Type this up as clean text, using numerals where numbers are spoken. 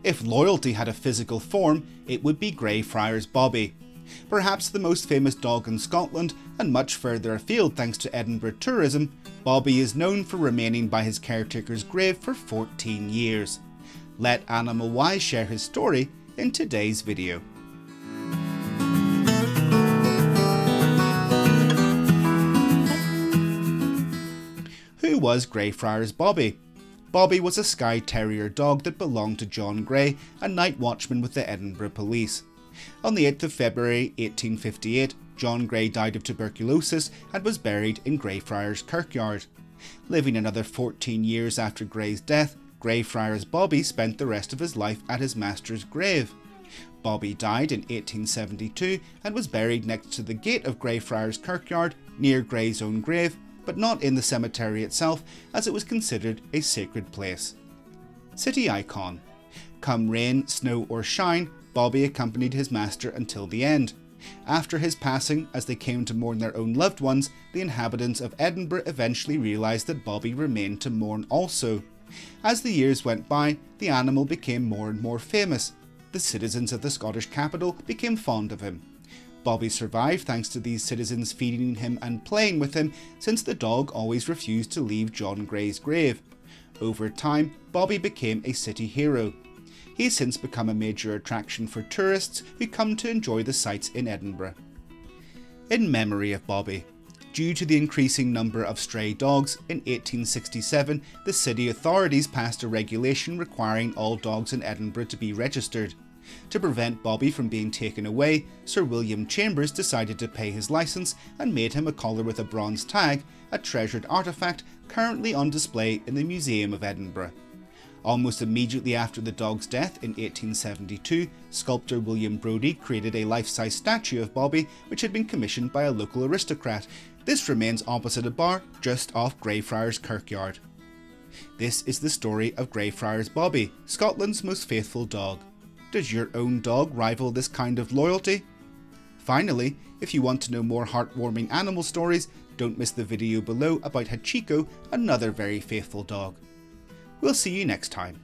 If loyalty had a physical form, it would be Greyfriars Bobby. Perhaps the most famous dog in Scotland, and much further afield thanks to Edinburgh tourism, Bobby is known for remaining by his caretaker's grave for 14 years. Let AnimalWised share his story in today's video. Who was Greyfriars Bobby? Bobby was a Skye Terrier dog that belonged to John Grey, a night watchman with the Edinburgh police. On the 8th of February 1858, John Grey died of tuberculosis and was buried in Greyfriars Kirkyard. Living another 14 years after Grey's death, Greyfriars Bobby spent the rest of his life at his master's grave. Bobby died in 1872 and was buried next to the gate of Greyfriars Kirkyard near Grey's own grave, but not in the cemetery itself, as it was considered a sacred place. City icon. Come rain, snow or shine, Bobby accompanied his master until the end. After his passing, as they came to mourn their own loved ones, the inhabitants of Edinburgh eventually realised that Bobby remained to mourn also. As the years went by, the animal became more and more famous. The citizens of the Scottish capital became fond of him. Bobby survived thanks to these citizens feeding him and playing with him, since the dog always refused to leave John Grey's grave. Over time, Bobby became a city hero. He has since become a major attraction for tourists who come to enjoy the sights in Edinburgh. In memory of Bobby. Due to the increasing number of stray dogs, in 1867 the city authorities passed a regulation requiring all dogs in Edinburgh to be registered. To prevent Bobby from being taken away, Sir William Chambers decided to pay his licence and made him a collar with a bronze tag, a treasured artefact currently on display in the Museum of Edinburgh. Almost immediately after the dog's death in 1872, sculptor William Brodie created a life-size statue of Bobby, which had been commissioned by a local aristocrat. This remains opposite a bar just off Greyfriars Kirkyard. This is the story of Greyfriars Bobby, Scotland's most faithful dog. Does your own dog rival this kind of loyalty? Finally, if you want to know more heartwarming animal stories, don't miss the video below about Hachiko, another very faithful dog. We'll see you next time.